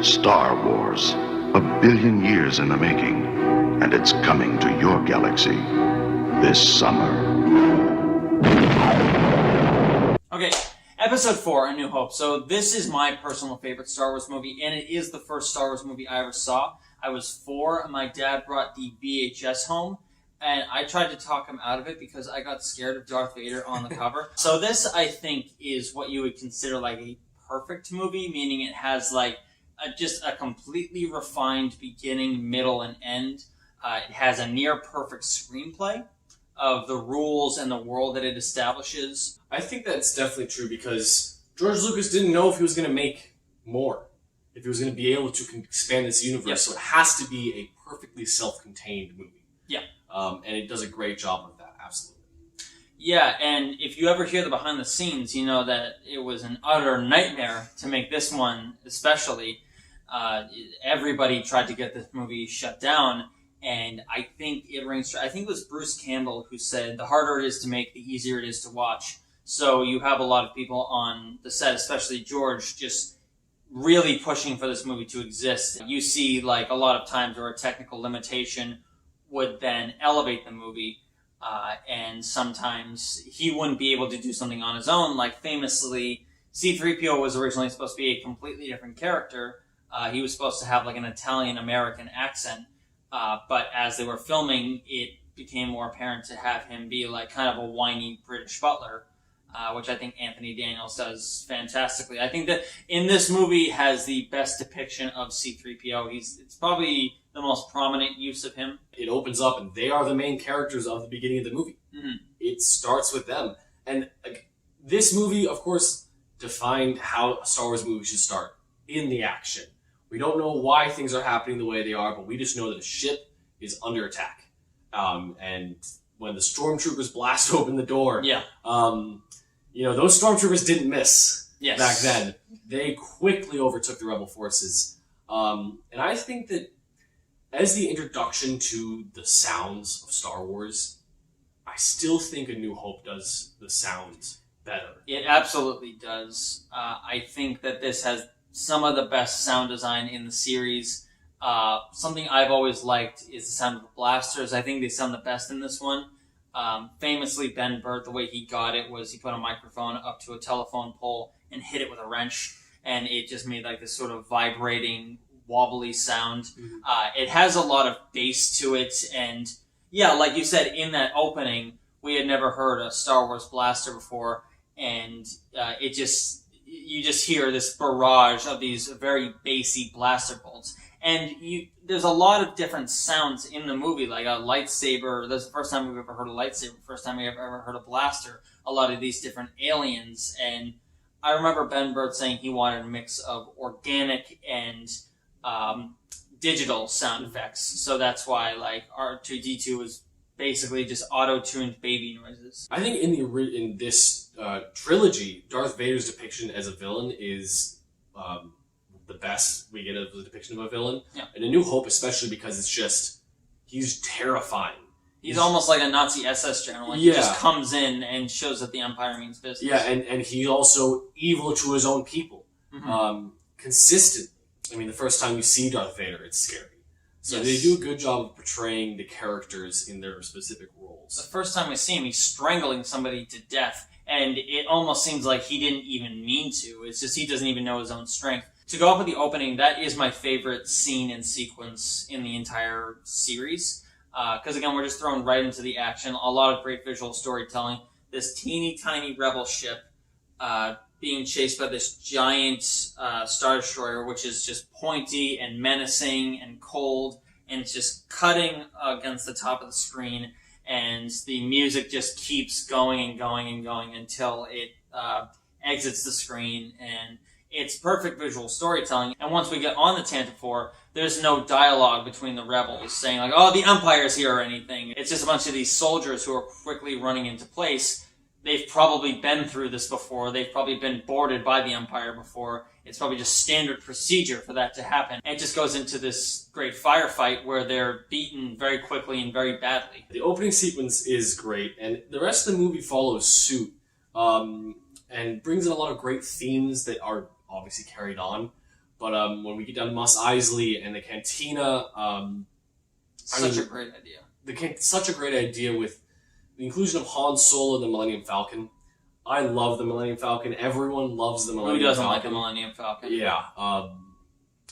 Star Wars, 1,000,000,000 years in the making, and it's coming to your galaxy this summer. Okay, episode 4, A New Hope. So this is my personal favorite Star Wars movie, and it is the first Star Wars movie I ever saw. I was 4, and my dad brought the VHS home, and I tried to talk him out of it because I got scared of Darth Vader on the cover. So this, I think, is what you would consider like a perfect movie, meaning it has like just a completely refined beginning, middle, and end. It has a near-perfect screenplay of the rules and the world that it establishes. I think that's definitely true because George Lucas didn't know if he was going to make more, if he was going to be able to expand this universe. Yep. So it has to be a perfectly self-contained movie. Yeah. And it does a great job of that, absolutely. Yeah, and if you ever hear the behind the scenes, you know that it was an utter nightmare to make this one, especially. Everybody tried to get this movie shut down, and I think it rings true. I think it was Bruce Campbell who said, the harder it is to make, the easier it is to watch. So you have a lot of people on the set, especially George, just really pushing for this movie to exist. You see like a lot of times where a technical limitation would then elevate the movie, and sometimes he wouldn't be able to do something on his own. Like famously, C-3PO was originally supposed to be a completely different character. He was supposed to have like an Italian-American accent, but as they were filming, it became more apparent to have him be like kind of a whiny British butler, which I think Anthony Daniels does fantastically. I think that in this movie has the best depiction of C-3PO. It's probably the most prominent use of him. It opens up and they are the main characters of the beginning of the movie. Mm-hmm. It starts with them. And like, this movie, of course, defined how a Star Wars movie should start, in the action. We don't know why things are happening the way they are, but we just know that a ship is under attack. And when the stormtroopers blast open the door, those stormtroopers didn't miss back then. They quickly overtook the rebel forces. And I think that as the introduction to the sounds of Star Wars, I still think A New Hope does the sounds better. It absolutely does. I think that this has some of the best sound design in the series. Something I've always liked is the sound of the blasters. I think they sound the best in this one. Famously, Ben Burtt, the way he got it was he put a microphone up to a telephone pole and hit it with a wrench, and it just made like this sort of vibrating, wobbly sound. Mm-hmm. It has a lot of bass to it, and yeah, like you said, in that opening, we had never heard a Star Wars blaster before, and you just hear this barrage of these very bassy blaster bolts. And there's a lot of different sounds in the movie, like a lightsaber. That's the first time we've ever heard a lightsaber, first time we've ever heard a blaster. A lot of these different aliens. And I remember Ben Burtt saying he wanted a mix of organic and digital sound effects. So that's why like R2-D2 was basically just auto-tuned baby noises. I think in this trilogy, Darth Vader's depiction as a villain is the best we get of the depiction of a villain. Yeah. And A New Hope, especially because he's terrifying. He's almost like a Nazi SS general. He just comes in and shows that the Empire means business. Yeah, and he's also evil to his own people. Mm-hmm. Consistently. I mean, the first time you see Darth Vader, it's scary. So they do a good job of portraying the characters in their specific roles. The first time we see him, he's strangling somebody to death, and it almost seems like he didn't even mean to. It's just he doesn't even know his own strength. To go up with the opening, that is my favorite scene and sequence in the entire series. Because again, we're just thrown right into the action. A lot of great visual storytelling. This teeny tiny rebel ship being chased by this giant Star Destroyer, which is just pointy and menacing and cold, and it's just cutting against the top of the screen, and the music just keeps going and going and going until it exits the screen, and it's perfect visual storytelling. And once we get on the Tantive, there's no dialogue between the rebels saying like, oh, the Empire's here or anything. It's just a bunch of these soldiers who are quickly running into place. They've probably been through this before. They've probably been boarded by the Empire before. It's probably just standard procedure for that to happen. And it just goes into this great firefight where they're beaten very quickly and very badly. The opening sequence is great, and the rest of the movie follows suit, and brings in a lot of great themes that are obviously carried on. But when we get down to Mos Eisley and the Cantina, Such a great idea. Such a great idea with the inclusion of Han Solo and the Millennium Falcon. I love the Millennium Falcon. Everyone loves the Millennium Falcon. Who doesn't like the Millennium Falcon? Yeah.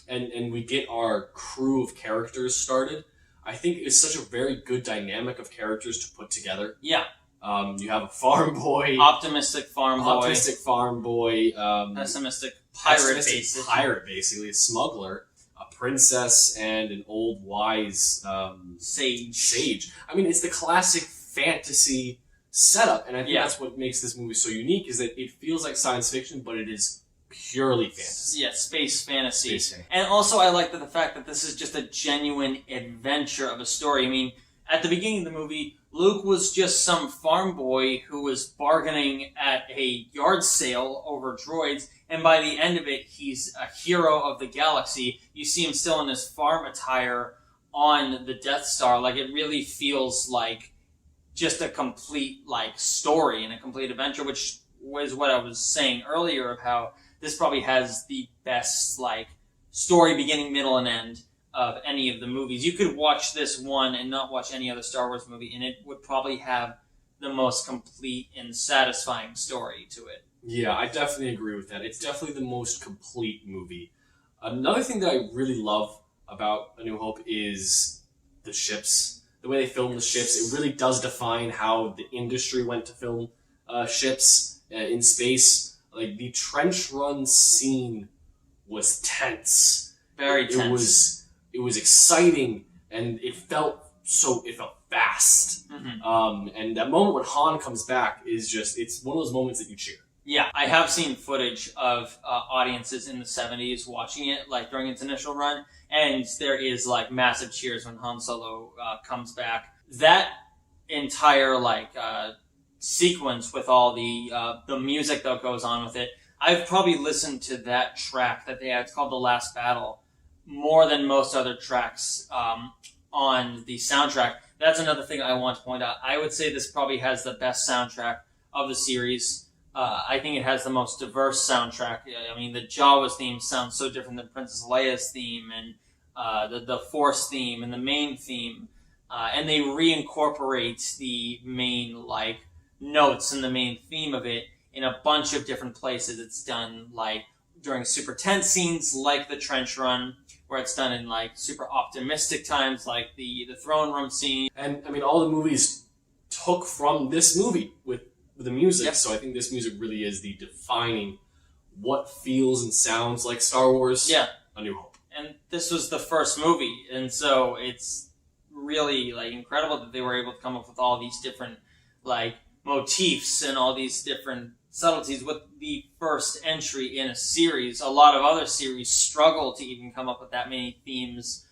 And we get our crew of characters started. I think it's such a very good dynamic of characters to put together. Yeah. You have a farm boy. Optimistic farm boy. Pessimistic pirate, basically. A smuggler. A princess and an old wise sage. I mean, it's the classic fantasy setup, and I think that's what makes this movie so unique, is that it feels like science fiction, but it is purely fantasy. Yeah, space fantasy. And also I like the fact that this is just a genuine adventure of a story. I mean, at the beginning of the movie, Luke was just some farm boy who was bargaining at a yard sale over droids, and by the end of it, he's a hero of the galaxy. You see him still in his farm attire on the Death Star. Like, it really feels like just a complete, story and a complete adventure, which was what I was saying earlier of how this probably has the best, story, beginning, middle, and end of any of the movies. You could watch this one and not watch any other Star Wars movie, and it would probably have the most complete and satisfying story to it. Yeah, I definitely agree with that. It's definitely the most complete movie. Another thing that I really love about A New Hope is the ships. The way they film the ships, it really does define how the industry went to film ships in space. Like, the trench run scene was tense. Very tense. It was exciting, and it felt fast. Mm-hmm. And that moment when Han comes back is it's one of those moments that you cheer. Yeah, I have seen footage of audiences in the 70s watching it, during its initial run, and there is, massive cheers when Han Solo comes back. That entire, sequence with all the music that goes on with it, I've probably listened to that track that they have. It's called The Last Battle, more than most other tracks on the soundtrack. That's another thing I want to point out. I would say this probably has the best soundtrack of the series. I think it has the most diverse soundtrack. I mean, the Jawas theme sounds so different than Princess Leia's theme, and the Force theme, and the main theme. And they reincorporate the main, notes and the main theme of it in a bunch of different places. It's done, during super tense scenes, like the trench run, where it's done in, super optimistic times, like the throne room scene. And, I mean, all the movies took from this movie with the music, Yep. So I think this music really is the defining what feels and sounds like Star Wars. Yeah. A New Hope. And this was the first movie, and so it's really, incredible that they were able to come up with all these different, motifs and all these different subtleties with the first entry in a series. A lot of other series struggle to even come up with that many themes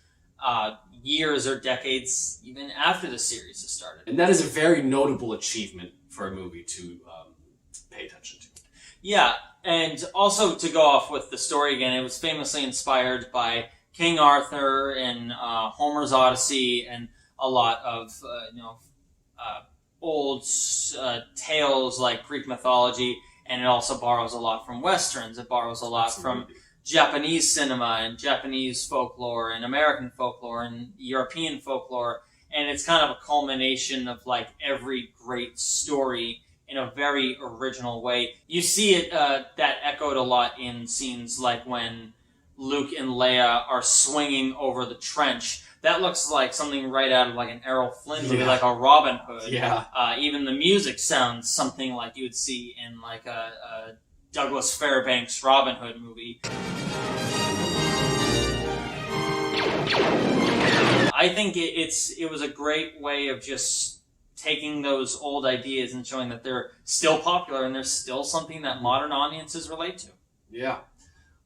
years or decades even after the series has started. And that is a very notable achievement for a movie to pay attention to. Yeah, and also to go off with the story again, it was famously inspired by King Arthur and Homer's Odyssey and a lot of old tales like Greek mythology, and it also borrows a lot from Westerns. It borrows a lot from Japanese cinema and Japanese folklore and American folklore and European folklore, and it's kind of a culmination of every great story in a very original way. You see it that echoed a lot in scenes like when Luke and Leia are swinging over the trench. That looks like something right out of an Errol Flynn movie, like a Robin Hood. Yeah. Even the music sounds something like you would see in a Douglas Fairbanks Robin Hood movie. I think it was a great way of just taking those old ideas and showing that they're still popular and they're still something that modern audiences relate to. Yeah.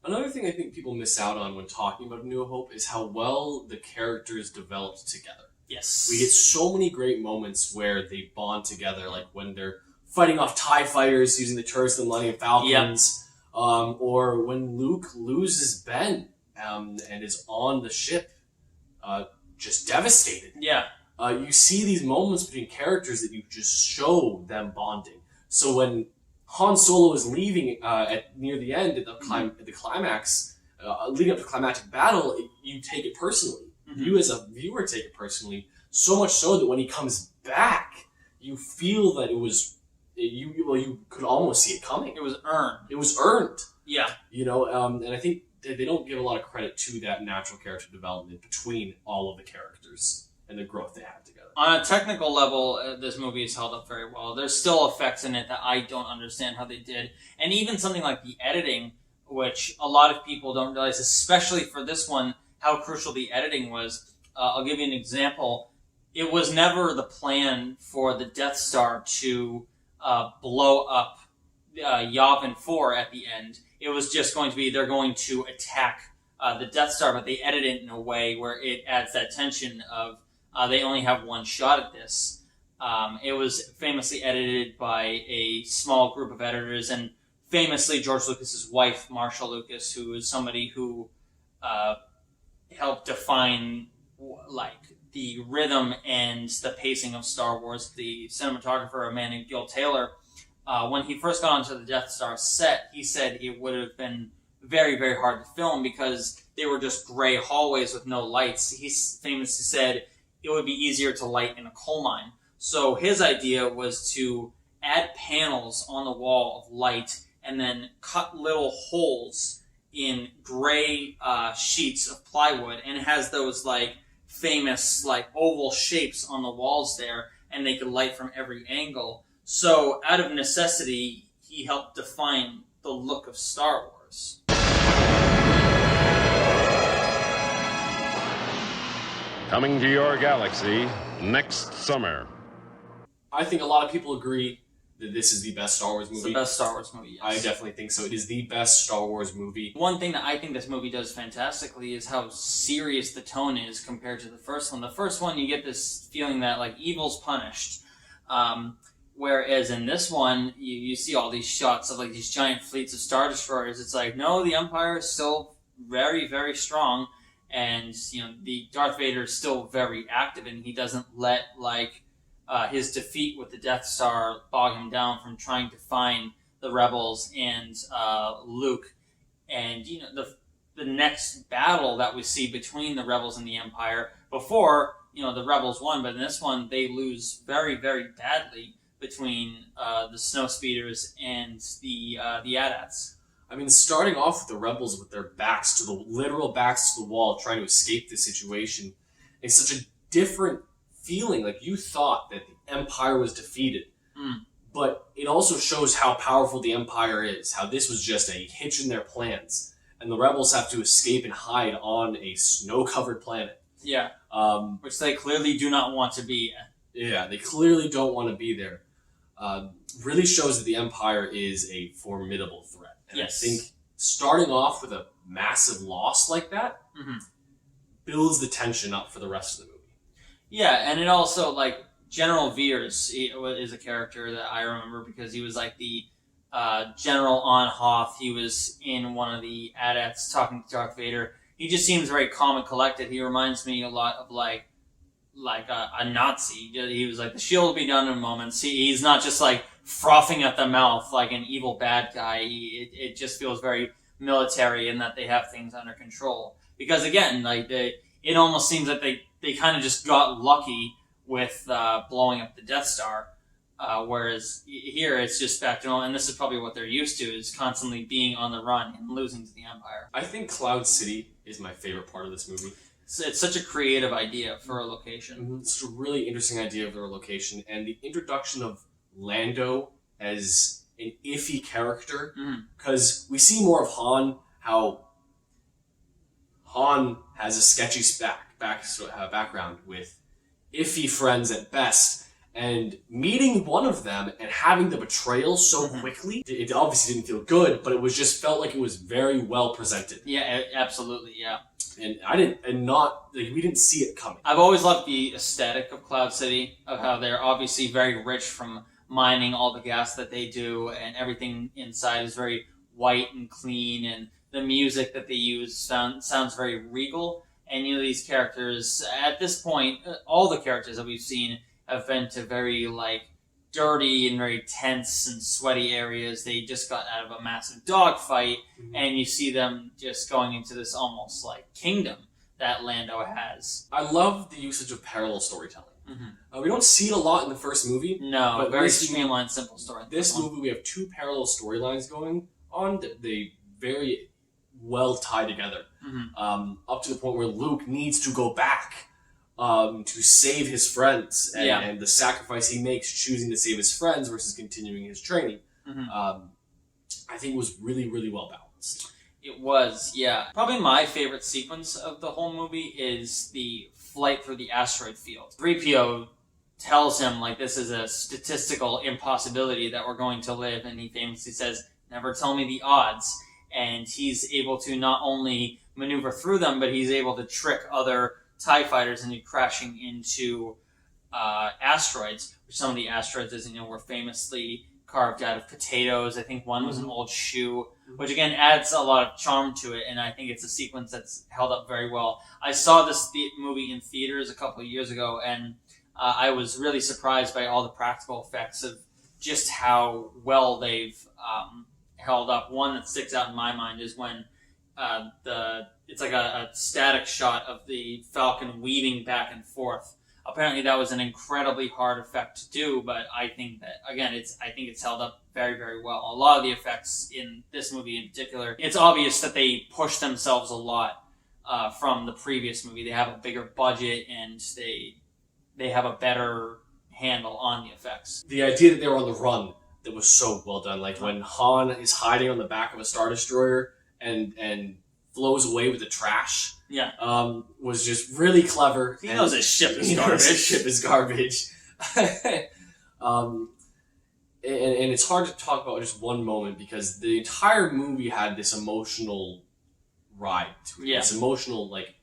Another thing I think people miss out on when talking about A New Hope is how well the characters developed together. Yes. We get so many great moments where they bond together, like when they're fighting off TIE fighters using the turrets of the Millennium Falcons, or when Luke loses Ben and is on the ship just devastated. Yeah. You see these moments between characters that you just show them bonding. So when Han Solo is leaving near the end, at the climax, leading up to climactic battle, you take it personally. Mm-hmm. You as a viewer take it personally, so much so that when he comes back, you feel that you could almost see it coming. It was earned. It was earned. Yeah. And I think they don't give a lot of credit to that natural character development between all of the characters and the growth they have together. On a technical level, this movie is held up very well. There's still effects in it that I don't understand how they did. And even something like the editing, which a lot of people don't realize, especially for this one, how crucial the editing was. I'll give you an example. It was never the plan for the Death Star to blow up Yavin 4 at the end. It was just going to be they're going to attack the Death Star, but they edit it in a way where it adds that tension of they only have one shot at this. It was famously edited by a small group of editors, and famously George Lucas's wife, Marsha Lucas, who is somebody who helped define like the rhythm and the pacing of Star Wars. The cinematographer, a man named Gil Taylor, when he first got onto the Death Star set, he said it would have been very, very hard to film because they were just gray hallways with no lights. He famously said it would be easier to light in a coal mine. So his idea was to add panels on the wall of light and then cut little holes in gray sheets of plywood, and it has those like famous like oval shapes on the walls there, and they could light from every angle. So out of necessity, he helped define the look of Star Wars. Coming to your galaxy next summer. I think a lot of people agree that this is the best Star Wars movie. It's the best Star Wars movie, yes. I definitely think so. It is the best Star Wars movie. One thing that I think this movie does fantastically is how serious the tone is compared to the first one. The first one, you get this feeling that like evil's punished. Whereas in this one, you see all these shots of like these giant fleets of Star Destroyers. It's like, no, the Empire is still very, very strong. And, the Darth Vader is still very active, and he doesn't let, his defeat with the Death Star bog him down from trying to find the Rebels and Luke. And, the next battle that we see between the Rebels and the Empire, before, the Rebels won, but in this one, they lose very, very badly between the Snowspeeders and the AT-ATs. I mean, starting off with the Rebels with their literal backs to the wall, trying to escape the situation, it's such a different feeling. Like, you thought that the Empire was defeated, but it also shows how powerful the Empire is, how this was just a hitch in their plans, and the Rebels have to escape and hide on a snow-covered planet. Yeah, which they clearly do not want to be at. Yeah, they clearly don't want to be there. Really shows that the Empire is a formidable threat. And yes. I think starting off with a massive loss like that builds the tension up for the rest of the movie. Yeah, and it also, General Veers is a character that I remember because he was like the general on Hoth. He was in one of the AT-ATs talking to Darth Vader. He just seems very calm and collected. He reminds me a lot of a Nazi. He was like, the shield will be done in moments. He's not just frothing at the mouth like an evil bad guy. It just feels very military in that they have things under control. Because again, it almost seems that they kind of just got lucky with blowing up the Death Star. Whereas here it's just back to normal, and this is probably what they're used to, is constantly being on the run and losing to the Empire. I think Cloud City is my favorite part of this movie. It's such a creative idea for a location. It's a really interesting idea of their location, and the introduction of Lando as an iffy character, because we see more of Han, how Han has a sketchy background with iffy friends at best, and meeting one of them and having the betrayal so quickly, it obviously didn't feel good, but it was just felt like it was very well presented. Yeah, absolutely, yeah. And we didn't see it coming. I've always loved the aesthetic of Cloud City, of how they're obviously very rich from mining all the gas that they do, and everything inside is very white and clean, and the music that they use sounds very regal. And these characters, at this point, all the characters that we've seen have been to very dirty and very tense and sweaty areas. They just got out of a massive dogfight, and you see them just going into this almost like kingdom that Lando has. I love the usage of parallel storytelling. We don't see it a lot in the first movie. No, but very streamlined, simple story. This movie, we have two parallel storylines going on that they very well tie together. Up to the point where Luke needs to go back to save his friends, and the sacrifice he makes choosing to save his friends versus continuing his training. I think it was really, really well balanced. It was, yeah. Probably my favorite sequence of the whole movie is the flight through the asteroid field. 3PO tells him, like, this is a statistical impossibility that we're going to live, and he famously says, never tell me the odds. And he's able to not only maneuver through them, but he's able to trick other TIE fighters into crashing into asteroids, which some of the asteroids, as you know, were famously carved out of potatoes. I think one was an old shoe, which again adds a lot of charm to it, and I think it's a sequence that's held up very well. I saw this movie in theaters a couple of years ago, and I was really surprised by all the practical effects of just how well they've held up. One that sticks out in my mind is when it's like a static shot of the Falcon weaving back and forth. Apparently that was an incredibly hard effect to do, but I think that, again, I think it's held up very, very well. A lot of the effects in this movie in particular, it's obvious that they push themselves a lot from the previous movie. They have a bigger budget, and they have a better handle on the effects. The idea that they were on the run, that was so well done. Like when Han is hiding on the back of a Star Destroyer and flows away with the trash. Yeah. Was just really clever. He knows his ship is garbage. He knows his ship is garbage. And it's hard to talk about just one moment because the entire movie had this emotional ride to it. Yeah. This emotional, like,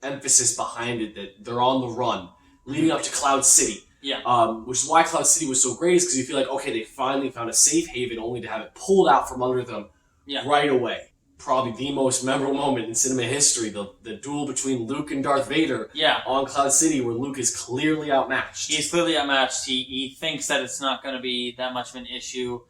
emphasis behind it that they're on the run, leading up to Cloud City. Yeah. Which is why Cloud City was so great, is because you feel like, okay, they finally found a safe haven only to have it pulled out from under them right away. Probably the most memorable moment in cinema history, the duel between Luke and Darth Vader on Cloud City, where Luke is clearly outmatched. He's clearly outmatched. He thinks that it's not going to be that much of an issue.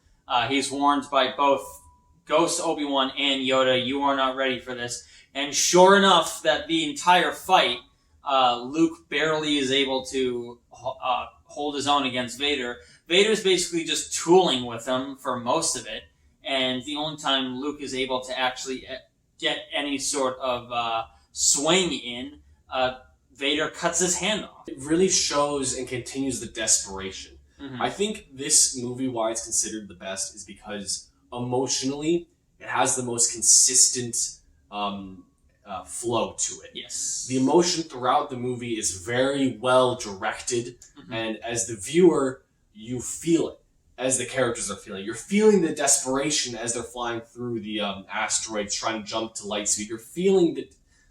He's warned by both Ghost Obi-Wan and Yoda, you are not ready for this. And sure enough, that the entire fight, Luke barely is able to hold his own against Vader. Vader's basically just tooling with him for most of it. And the only time Luke is able to actually get any sort of swing in, Vader cuts his hand off. It really shows and continues the desperation. I think this movie, why it's considered the best, is because emotionally, it has the most consistent flow to it. Yes. The emotion throughout the movie is very well directed, and as the viewer, you feel it. As the characters are feeling. You're feeling the desperation as they're flying through the asteroids trying to jump to light speed. You're feeling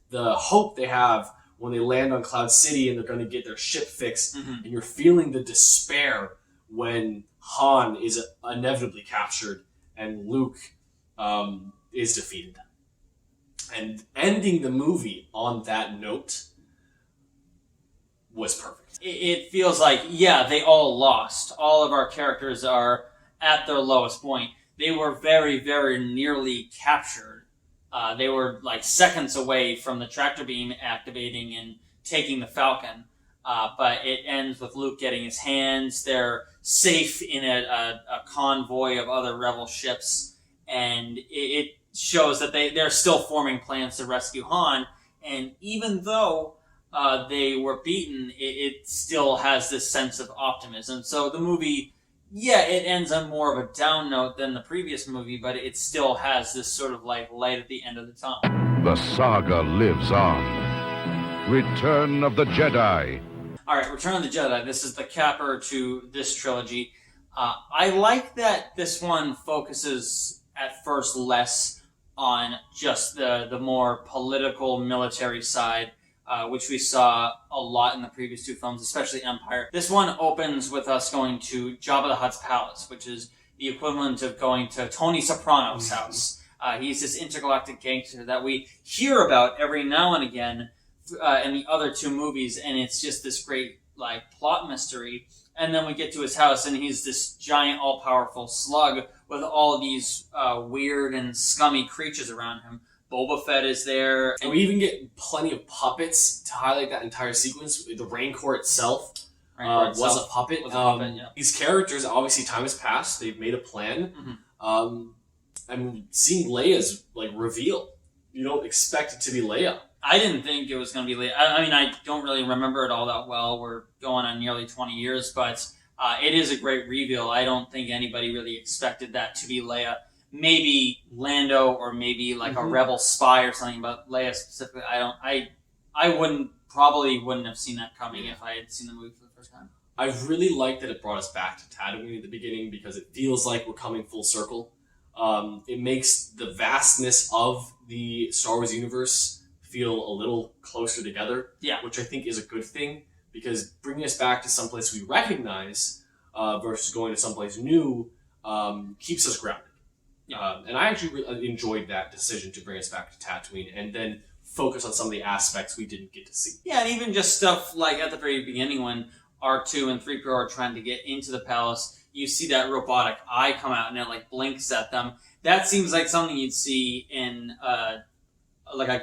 the hope they have when they land on Cloud City and they're going to get their ship fixed. And you're feeling the despair when Han is inevitably captured and Luke is defeated. And ending the movie on that note was perfect. It feels like, they all lost. All of our characters are at their lowest point. They were very, very nearly captured. They were like seconds away from the tractor beam activating and taking the Falcon. But it ends with Luke getting his hands. They're safe in a convoy of other Rebel ships. And it shows that they're still forming plans to rescue Han. And even though they were beaten, it still has this sense of optimism. So the movie, it ends on more of a down note than the previous movie, but it still has this sort of like light at the end of the tunnel. The saga lives on. Return of the Jedi. All right, Return of the Jedi. This is the capper to this trilogy. I like that this one focuses at first less on just the more political military side, which we saw a lot in the previous two films, especially Empire. This one opens with us going to Jabba the Hutt's palace, which is the equivalent of going to Tony Soprano's house. He's this intergalactic gangster that we hear about every now and again in the other two movies, and it's just this great plot mystery. And then we get to his house, and he's this giant, all-powerful slug with all of these weird and scummy creatures around him. Boba Fett is there. And we even get plenty of puppets to highlight that entire sequence. The Rancor itself was a puppet. Yeah. These characters, obviously, time has passed. They've made a plan. And seeing Leia's reveal, you don't expect it to be Leia. I didn't think it was going to be Leia. I mean, I don't really remember it all that well. We're going on nearly 20 years, but it is a great reveal. I don't think anybody really expected that to be Leia. Maybe Lando, or maybe a rebel spy or something, but Leia specifically, I probably wouldn't have seen that coming if I had seen the movie for the first time. I really like that it brought us back to Tatooine at the beginning, because it feels like we're coming full circle. It makes the vastness of the Star Wars universe feel a little closer together, which I think is a good thing, because bringing us back to someplace we recognize versus going to someplace new keeps us grounded. And I actually enjoyed that decision to bring us back to Tatooine and then focus on some of the aspects we didn't get to see. Yeah, and even just stuff like at the very beginning when R2 and 3PO are trying to get into the palace, you see that robotic eye come out and it blinks at them. That seems like something you'd see in a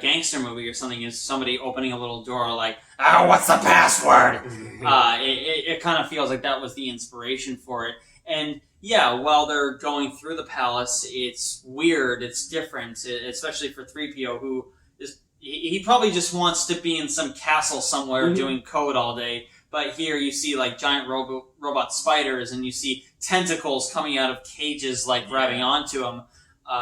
gangster movie or something, is somebody opening a little door what's the password? It kind of feels like that was the inspiration for it. And yeah, while they're going through the palace, it's weird, it's different, especially for 3PO, who he probably just wants to be in some castle somewhere doing code all day. But here you see giant robot spiders, and you see tentacles coming out of cages grabbing onto them.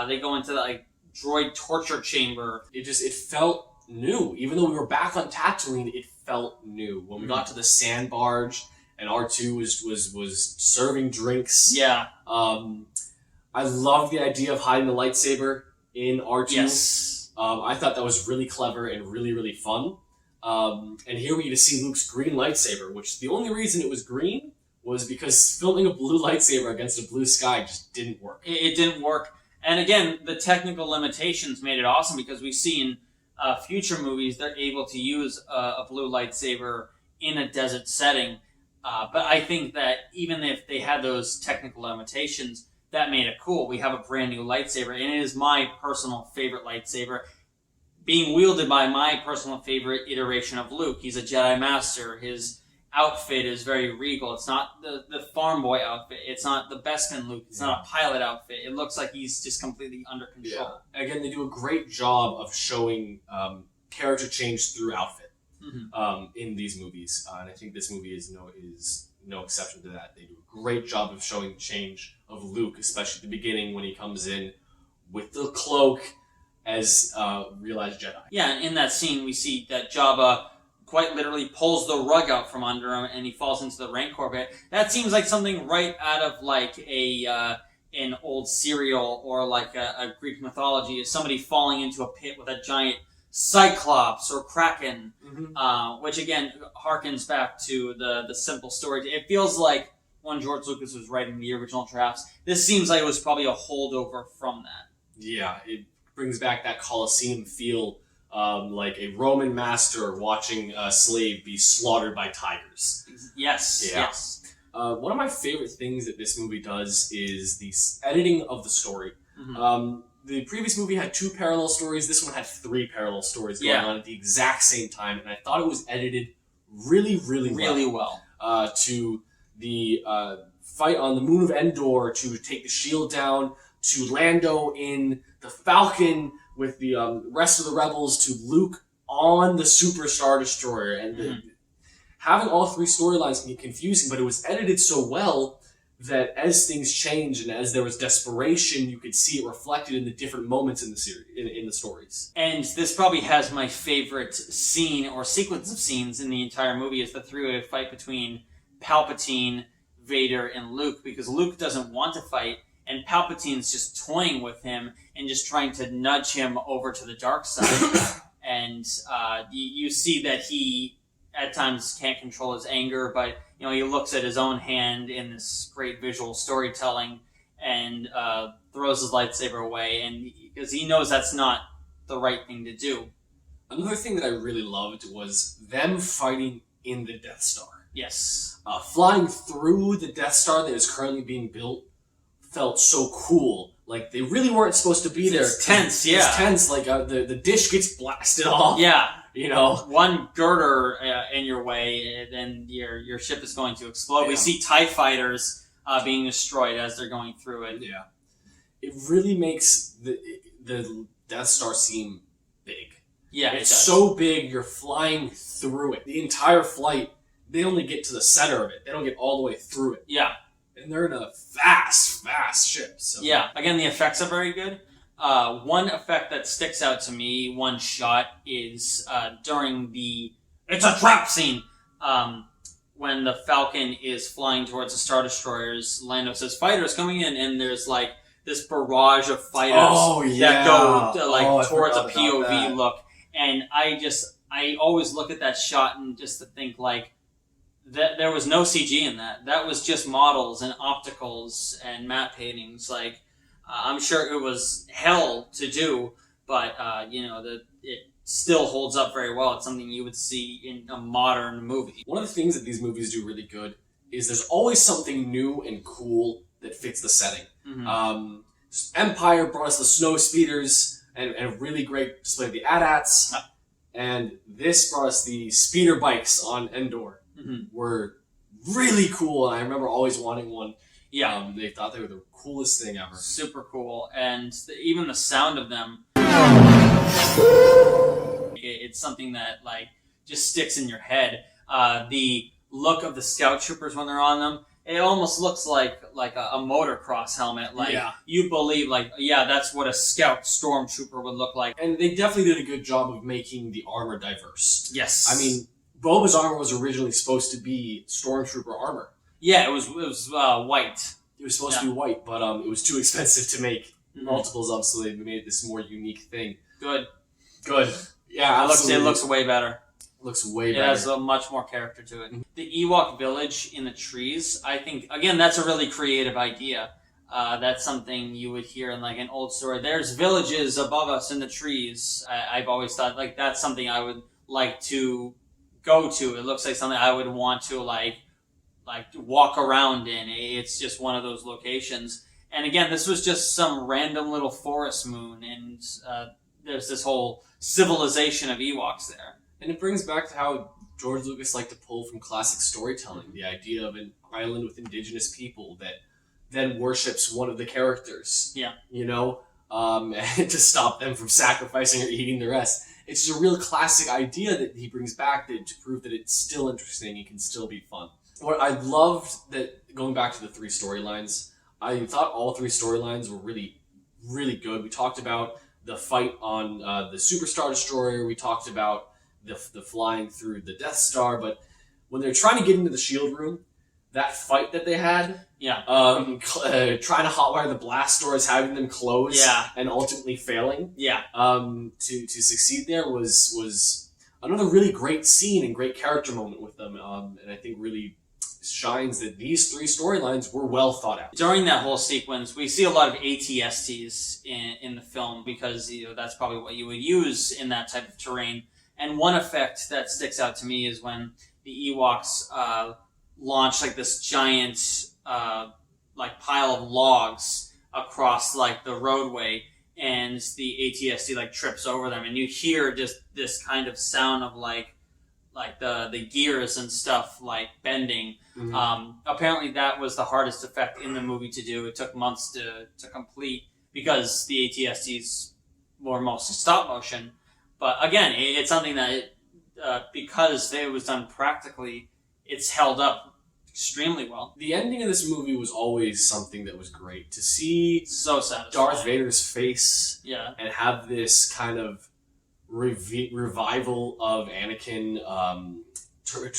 They go into the droid torture chamber. It felt new. Even though we were back on Tatooine, it felt new. When we got to the sand barge and R2 was serving drinks. Yeah. I love the idea of hiding the lightsaber in R2. Yes. I thought that was really clever and really, really fun. And here we get to see Luke's green lightsaber, which the only reason it was green was because filming a blue lightsaber against a blue sky just didn't work. It didn't work. And again, the technical limitations made it awesome, because we see in future movies they're able to use a blue lightsaber in a desert setting. But I think that even if they had those technical limitations, that made it cool. We have a brand new lightsaber, and it is my personal favorite lightsaber, being wielded by my personal favorite iteration of Luke. He's a Jedi Master. His outfit is very regal. It's not the farm boy outfit. It's not the Bespin Luke. It's not a pilot outfit. It looks like he's just completely under control. Yeah. Again, they do a great job of showing character change through outfit in these movies. And I think this movie is no exception to that. They do a great job of showing the change of Luke, especially at the beginning when he comes in with the cloak as realized Jedi. Yeah, and in that scene we see that Jabba quite literally pulls the rug out from under him and he falls into the Rancor pit. That seems like something right out of an old serial or a Greek mythology, is somebody falling into a pit with a giant Cyclops or Kraken, which again harkens back to the simple story. It feels like when George Lucas was writing the original drafts, this seems like it was probably a holdover from that. Yeah, it brings back that Colosseum feel, like a Roman master watching a slave be slaughtered by tigers. Yes, yeah. yes. One of my favorite things that this movie does is the editing of the story. The previous movie had 2 parallel stories. This one had 3 parallel stories going on at the exact same time, and I thought it was edited really, really well. To the fight on the moon of Endor, to take the shield down, to Lando in the Falcon with the rest of the rebels, to Luke on the Super Star Destroyer. And having all 3 storylines can get confusing, but it was edited so well that as things changed and as there was desperation, you could see it reflected in the different moments in the series, in the stories. And this probably has my favorite scene or sequence of scenes in the entire movie, is the 3-way fight between Palpatine, Vader, and Luke, because Luke doesn't want to fight, and Palpatine's just toying with him and just trying to nudge him over to the dark side. And you see that he at times can't control his anger, but he looks at his own hand in this great visual storytelling and throws his lightsaber away, and because he knows that's not the right thing to do. Another thing that I really loved was them fighting in the Death Star. Yes. Flying through the Death Star that is currently being built felt so cool. Like, they really weren't supposed to be there. It's tense, yeah. It's tense. Like, the dish gets blasted off. Yeah. You know? One girder in your way, then your ship is going to explode. Yeah. We see TIE fighters being destroyed as they're going through it. Yeah. It really makes the Death Star seem big. Yeah, it's so big, you're flying through it. The entire flight, they only get to the center of it. They don't get all the way through it. Yeah. And they're in a fast ship. So. Yeah. Again, the effects are very good. One effect that sticks out to me, one shot, is during the "it's a trap" scene. When the Falcon is flying towards the Star Destroyers, Lando says, "Fighters coming in," and there's like this barrage of fighters that go towards a POV look. And I always look at that shot and just to think like that there was no CG in that. That was just models and opticals and matte paintings. Like I'm sure it was hell to do, but it still holds up very well. It's something you would see in a modern movie. One of the things that these movies do really good is there's always something new and cool that fits the setting. Mm-hmm. Empire brought us the snow speeders and a really great display of the AT-ATs. And this brought us the speeder bikes on Endor. Mm-hmm. Were really cool, and I remember always wanting one. Yeah. They thought they were the coolest thing ever. Super cool. And even the sound of them, it's something that like just sticks in your head. The look of the scout troopers when they're on them, it almost looks like a motocross helmet. Like you believe, that's what a scout stormtrooper would look like. And they definitely did a good job of making the armor diverse. Yes. I mean, Boba's armor was originally supposed to be stormtrooper armor. Yeah, it was white. It was supposed to be white, but it was too expensive to make multiples of, so they made this more unique thing. Good. Yeah, absolutely. It looks way better. Looks way better. It has a much more character to it. The Ewok village in the trees, I think, again, that's a really creative idea. That's something you would hear in like an old story. There's villages above us in the trees. I've always thought like that's something I would like to go to. It looks like something I would want to like walk around in. It's just one of those locations. And again, this was just some random little forest moon, and there's this whole civilization of Ewoks there. And it brings back to how George Lucas liked to pull from classic storytelling, the idea of an island with indigenous people that then worships one of the characters. Yeah. And to stop them from sacrificing or eating the rest. It's just a real classic idea that he brings back to prove that it's still interesting and can still be fun. What I loved, that going back to the three storylines, I thought all three storylines were really, really good. We talked about the fight on the Super Star Destroyer. We talked about the flying through the Death Star. But when they're trying to get into the shield room, that fight that they had, trying to hotwire the blast doors, having them close, and ultimately failing, to succeed there was another really great scene and great character moment with them, and I think really shines that these three storylines were well thought out. During that whole sequence, we see a lot of ATSTs in the film because that's probably what you would use in that type of terrain. And one effect that sticks out to me is when the Ewoks launch like this giant pile of logs across like the roadway, and the ATST like trips over them, and you hear just this kind of sound of like the gears and stuff like bending. Mm-hmm. Apparently that was the hardest effect in the movie to do. It took months to complete because the ATSTs were mostly stop motion. But again, it's something that because it was done practically, it's held up extremely well. The ending of this movie was always something that was great. To see so satisfying. Darth Vader's face and have this kind of revival of Anakin,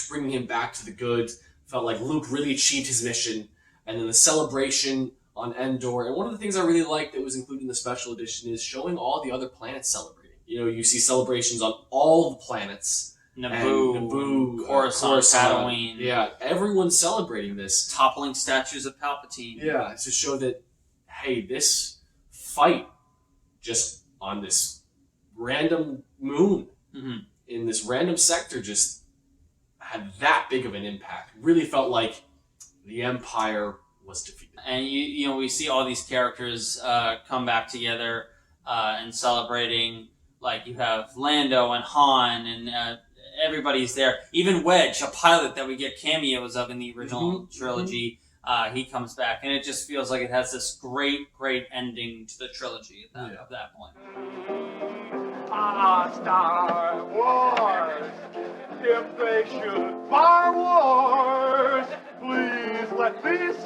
bringing him back to the good. Felt like Luke really achieved his mission. And then the celebration on Endor. And one of the things I really liked that was included in the special edition is showing all the other planets celebrating. You see celebrations on all the planets. Naboo, Coruscant, Tatooine. Yeah, everyone's celebrating this. Toppling statues of Palpatine. Yeah, to show that, hey, this fight just on this random moon, in this random sector, just had that big of an impact. Really felt like the Empire was defeated. And you know, we see all these characters come back together and celebrating. Like you have Lando and Han and everybody's there. Even Wedge, a pilot that we get cameos of in the original trilogy, he comes back, and it just feels like it has this great ending to the trilogy at that point. Star Wars, if they should bar wars, please let these